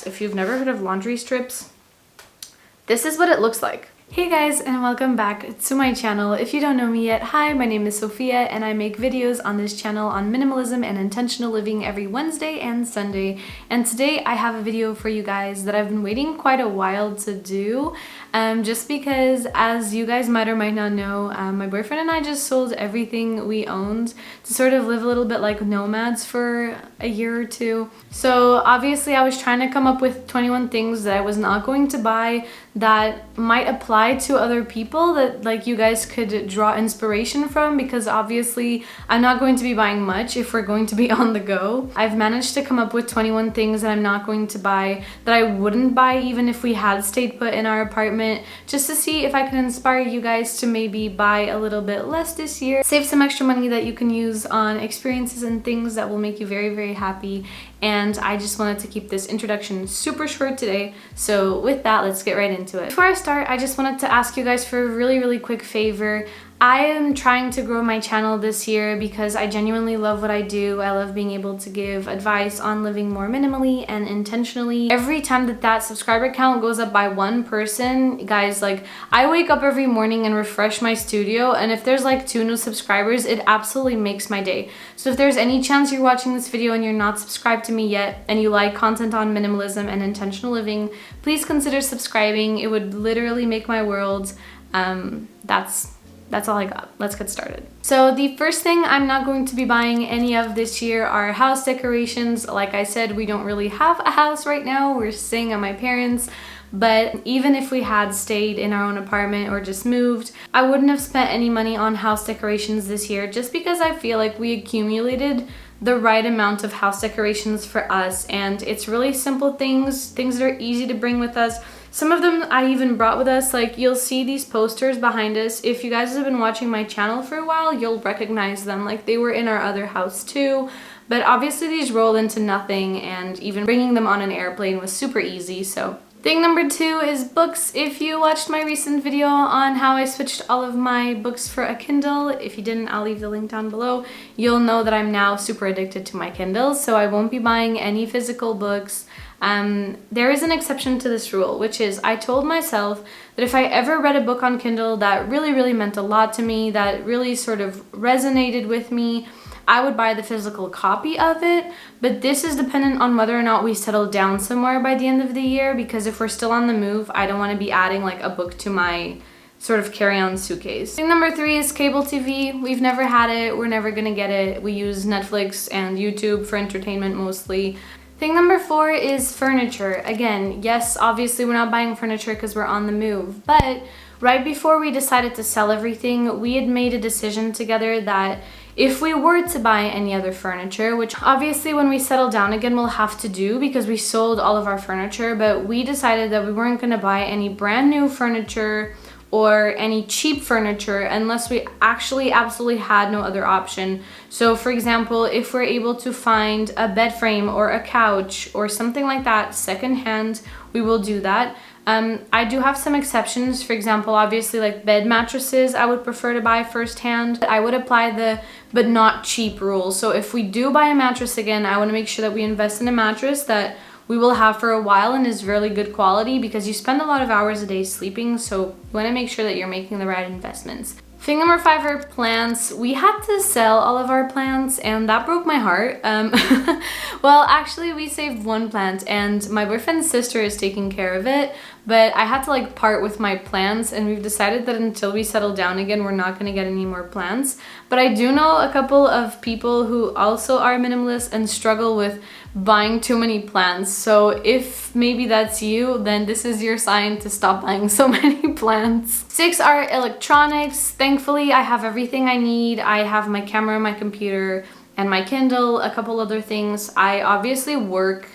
If you've never heard of laundry strips, this is what it looks like. Hey guys, and welcome back to my channel. If you don't know me yet, hi, my name is Sophia and I make videos on this channel on minimalism and intentional living every Wednesday and Sunday. And today I have a video for you guys that I've been waiting quite a while to do, just because, as you guys might or might not know, my boyfriend and I just sold everything we owned to sort of live a little bit like nomads for a year or two. So obviously I was trying to come up with 21 things that I was not going to buy that might apply to other people, that like you guys could draw inspiration from, because obviously I'm not going to be buying much if we're going to be on the go. I've managed to come up with 21 things that I'm not going to buy, that I wouldn't buy even if we had stayed put in our apartment, just to see if I can inspire you guys to maybe buy a little bit less this year, save some extra money that you can use on experiences and things that will make you very, very happy. And I just wanted to keep this introduction super short today. So with that, let's get right into it. Before I start, I just wanted to ask you guys for a really quick favor. I am trying to grow my channel this year because I genuinely love what I do. I love being able to give advice on living more minimally and intentionally. Every time that subscriber count goes up by one person, guys, like I wake up every morning and refresh my studio, and if there's like 2 new subscribers, it absolutely makes my day. So if there's any chance you're watching this video and you're not subscribed to me yet and you like content on minimalism and intentional living, please consider subscribing. It would literally make my world. That's all I got. Let's get started. So the first thing I'm not going to be buying any of this year are house decorations. Like I said, we don't really have a house right now. We're staying at my parents'. But even if we had stayed in our own apartment or just moved, I wouldn't have spent any money on house decorations this year, just because I feel like we accumulated the right amount of house decorations for us. And it's really simple things that are easy to bring with us. Some of them I even brought with us. Like, you'll see these posters behind us. If you guys have been watching my channel for a while, you'll recognize them. Like, they were in our other house too. But obviously these roll into nothing, and even bringing them on an airplane was super easy. So thing number 2 is books. If you watched my recent video on how I switched all of my books for a Kindle, if you didn't, I'll leave the link down below. You'll know that I'm now super addicted to my Kindle, so I won't be buying any physical books. There is an exception to this rule, which is I told myself that if I ever read a book on Kindle that really meant a lot to me, that really sort of resonated with me, I would buy the physical copy of it. But this is dependent on whether or not we settle down somewhere by the end of the year, because if we're still on the move, I don't want to be adding like a book to my sort of carry-on suitcase. Thing number 3 is cable TV. We've never had it. We're never gonna get it. We use Netflix and YouTube for entertainment mostly. Thing number 4 is furniture. Again, yes, obviously we're not buying furniture because we're on the move, but right before we decided to sell everything, we had made a decision together that if we were to buy any other furniture, which obviously when we settle down again we'll have to do because we sold all of our furniture, but we decided that we weren't going to buy any brand new furniture or any cheap furniture unless we actually absolutely had no other option. So for example, if we're able to find a bed frame or a couch or something like that secondhand, we will do that. I do have some exceptions. For example, obviously like bed mattresses, I would prefer to buy firsthand. I would apply the but not cheap rule. So if we do buy a mattress again, I want to make sure that we invest in a mattress that we will have for a while and is really good quality, because you spend a lot of hours a day sleeping, so you want to make sure that you're making the right investments. Thing number 5 are plants. We had to sell all of our plants and that broke my heart. Well, actually we saved one plant and my boyfriend's sister is taking care of it, but I had to like part with my plants, and we've decided that until we settle down again, we're not gonna get any more plants. But I do know a couple of people who also are minimalists and struggle with buying too many plants. So if maybe that's you, then this is your sign to stop buying so many plants. 6 are electronics. Thankfully, I have everything I need. I have my camera, my computer, and my Kindle, a couple other things. I obviously work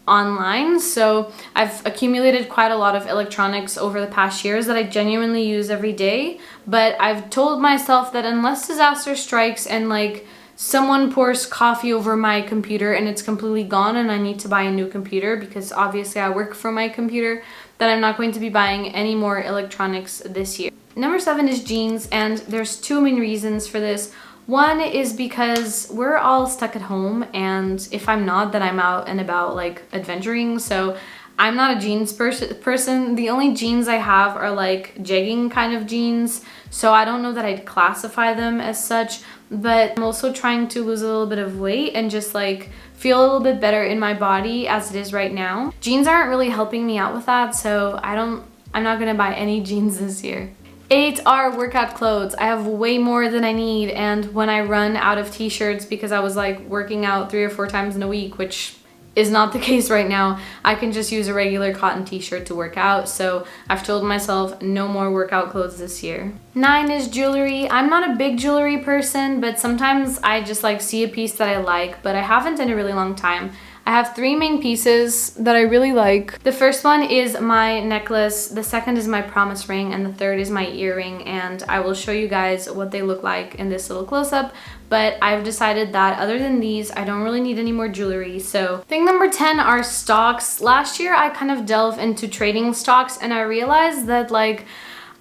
online, so I've accumulated quite a lot of electronics over the past years that I genuinely use every day. But I've told myself that unless disaster strikes and like someone pours coffee over my computer and it's completely gone and I need to buy a new computer, because obviously I work for my computer, that I'm not going to be buying any more electronics this year. Number 7 is jeans, and there's 2 main reasons for this. One is because we're all stuck at home, and if I'm not, then I'm out and about like adventuring. So I'm not a jeans person. The only jeans I have are like jegging kind of jeans. So I don't know that I'd classify them as such, but I'm also trying to lose a little bit of weight and just like feel a little bit better in my body as it is right now. Jeans aren't really helping me out with that, so I'm not gonna buy any jeans this year. 8 are workout clothes. I have way more than I need, and when I run out of t-shirts because I was like working out 3 or 4 times in a week, which is not the case right now, I can just use a regular cotton t-shirt to work out. So I've told myself no more workout clothes this year. 9 is jewelry. I'm not a big jewelry person, but sometimes I just like see a piece that I like, but I haven't in a really long time. I have 3 main pieces that I really like. The first one is my necklace, the second is my promise ring, and the third is my earring, and I will show you guys what they look like in this little close-up. But I've decided that other than these, I don't really need any more jewelry. So thing number 10 are stocks. Last year I kind of delved into trading stocks, and I realized that like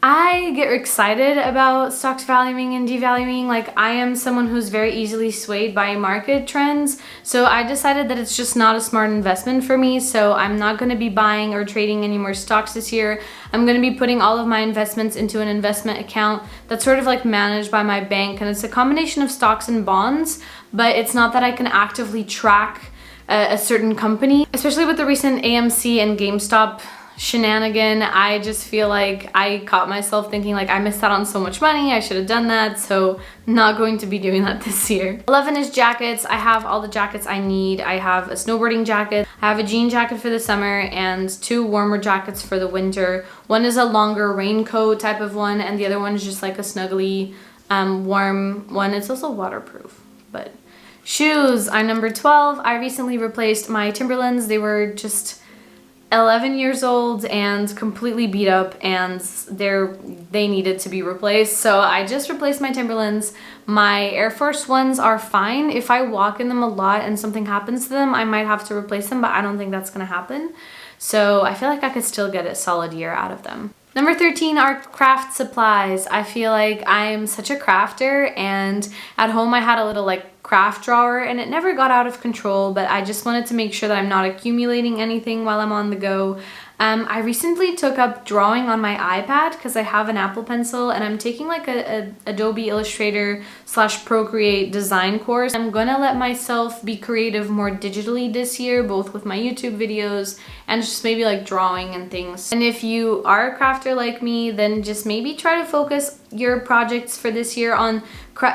I get excited about stocks valuing and devaluing. Like, I am someone who's very easily swayed by market trends. So I decided that it's just not a smart investment for me. So I'm not going to be buying or trading any more stocks this year. I'm going to be putting all of my investments into an investment account that's sort of like managed by my bank. And it's a combination of stocks and bonds, but it's not that I can actively track a certain company. Especially with the recent AMC and GameStop shenanigan, I just feel like I caught myself thinking like I missed out on so much money, I should have done that, so not going to be doing that this year. 11 is jackets. I have all the jackets I need. I have a snowboarding jacket, I have a jean jacket for the summer, and 2 warmer jackets for the winter. One is a longer raincoat type of one, and the other one is just like a snuggly warm one. It's also waterproof. But shoes, I'm number 12. I recently replaced my Timberlands. They were just 11 years old and completely beat up, and they needed to be replaced. So I just replaced my Timberlands. My Air Force Ones are fine. If I walk in them a lot and something happens to them, I might have to replace them, but I don't think that's gonna happen. So I feel like I could still get a solid year out of them. Number 13 are craft supplies. I feel like I'm such a crafter, and at home I had a little like craft drawer, and it never got out of control, but I just wanted to make sure that I'm not accumulating anything while I'm on the go. I recently took up drawing on my iPad because I have an Apple Pencil, and I'm taking like a Adobe Illustrator / Procreate design course. I'm gonna let myself be creative more digitally this year, both with my YouTube videos and just maybe like drawing and things. And if you are a crafter like me, then just maybe try to focus your projects for this year on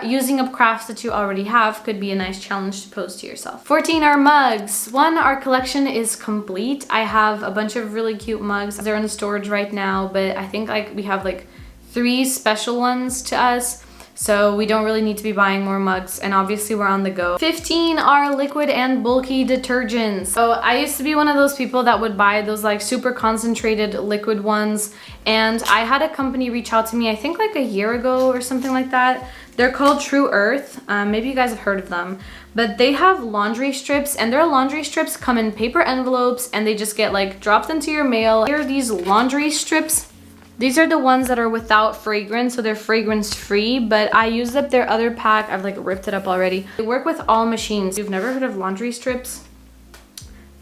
using up crafts that you already have. Could be a nice challenge to pose to yourself. 14 are mugs. Our collection is complete. I have a bunch of really cute mugs. They're in the storage right now, but I think like we have like 3 special ones to us, so we don't really need to be buying more mugs, and obviously we're on the go. 15 are liquid and bulky detergents. So I used to be one of those people that would buy those like super concentrated liquid ones, and I had a company reach out to me, I think like a year ago or something like that. They're called True Earth. Maybe you guys have heard of them, but they have laundry strips, and their laundry strips come in paper envelopes, and they just get like dropped into your mail. Here are these laundry strips. These are the ones that are without fragrance, so they're fragrance free, but I used up their other pack. I've like ripped it up already. They work with all machines. You've never heard of laundry strips?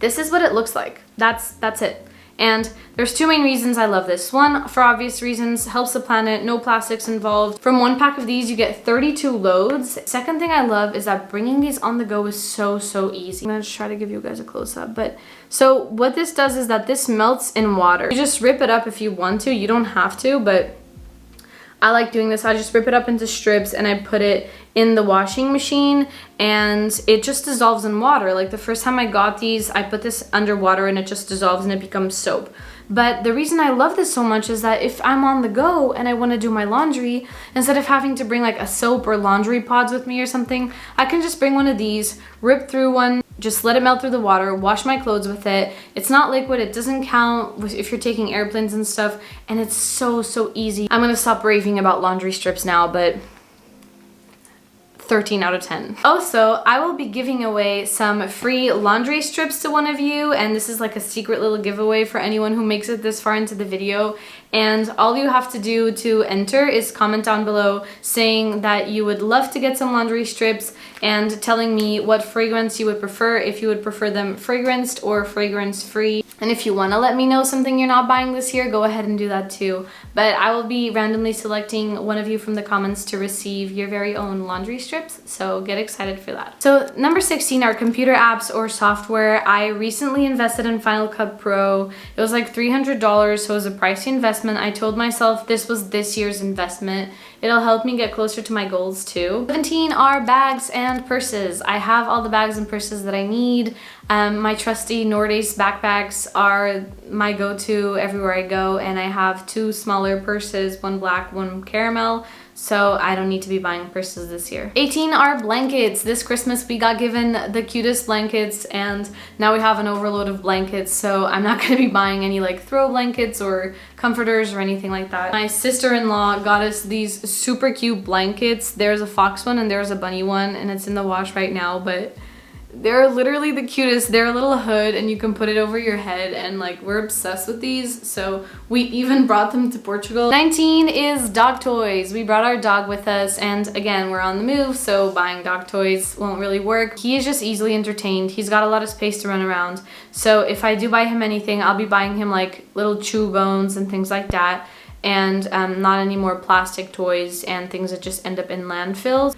This is what it looks like. That's it. And there's 2 main reasons I love this. One, for obvious reasons, helps the planet, no plastics involved. From 1 pack of these, you get 32 loads. Second thing I love is that bringing these on the go is so easy. I'm gonna just try to give you guys a close-up. But so what this does is that this melts in water. You just rip it up if you want to. You don't have to, but I like doing this. I just rip it up into strips and I put it in the washing machine, and it just dissolves in water. Like the first time I got these, I put this underwater and it just dissolves and it becomes soap. But the reason I love this so much is that if I'm on the go and I want to do my laundry, instead of having to bring like a soap or laundry pods with me or something, I can just bring one of these, rip through one, just let it melt through the water, wash my clothes with it. It's not liquid, it doesn't count if you're taking airplanes and stuff, and it's so easy. I'm gonna stop raving about laundry strips now, but 13 out of 10. Also, I will be giving away some free laundry strips to one of you, and this is like a secret little giveaway for anyone who makes it this far into the video. And all you have to do to enter is comment down below saying that you would love to get some laundry strips and telling me what fragrance you would prefer, if you would prefer them fragranced or fragrance-free. And if you want to let me know something you're not buying this year, go ahead and do that too. But I will be randomly selecting one of you from the comments to receive your very own laundry strips, so get excited for that. So number 16 are computer apps or software. I recently invested in Final Cut Pro. It was like $300, so it was a pricey investment. I told myself this was this year's investment. It'll help me get closer to my goals too. 17 are bags and purses. I have all the bags and purses that I need. My trusty Nordace backpacks are my go-to everywhere I go, and I have 2 smaller purses, one black, one caramel, so I don't need to be buying purses this year. 18 are blankets. This Christmas we got given the cutest blankets, and now we have an overload of blankets, so I'm not gonna be buying any like throw blankets or comforters or anything like that. My sister-in-law got us these super cute blankets. There's a fox one and there's a bunny one, and it's in the wash right now, but they're literally the cutest. They're a little hood and you can put it over your head, and like we're obsessed with these, so we even brought them to Portugal. 19 is dog toys. We brought our dog with us, and again, we're on the move, so buying dog toys won't really work. He is just easily entertained. He's got a lot of space to run around, so if I do buy him anything, I'll be buying him like little chew bones and things like that, and not any more plastic toys and things that just end up in landfills.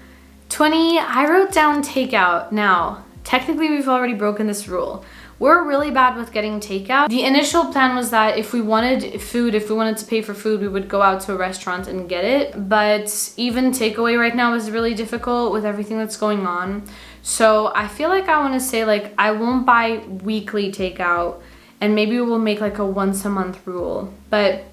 20, I wrote down takeout. Now, technically, we've already broken this rule. We're really bad with getting takeout. The initial plan was that if we wanted food, if we wanted to pay for food, we would go out to a restaurant and get it. But even takeaway right now is really difficult with everything that's going on. So I feel like I want to say like I won't buy weekly takeout, and maybe we'll make like a once a month rule. But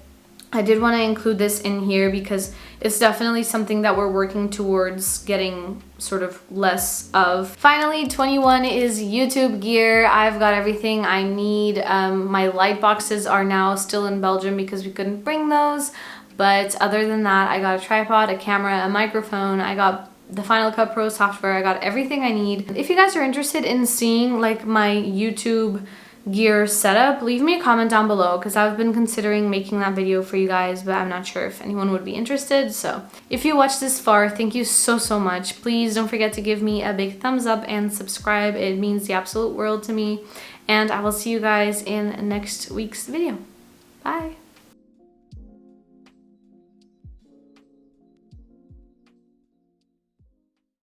I did want to include this in here because it's definitely something that we're working towards getting sort of less of. Finally, 21 is YouTube gear. I've got everything I need. My light boxes are now still in Belgium because we couldn't bring those. But other than that, I got a tripod, a camera, a microphone. I got the Final Cut Pro software. I got everything I need. If you guys are interested in seeing like my YouTube gear setup, leave me a comment down below because I've been considering making that video for you guys, but I'm not sure if anyone would be interested. So if you watched this far, thank you so much. Please don't forget to give me a big thumbs up and subscribe. It means the absolute world to me, and I will see you guys in next week's video. Bye.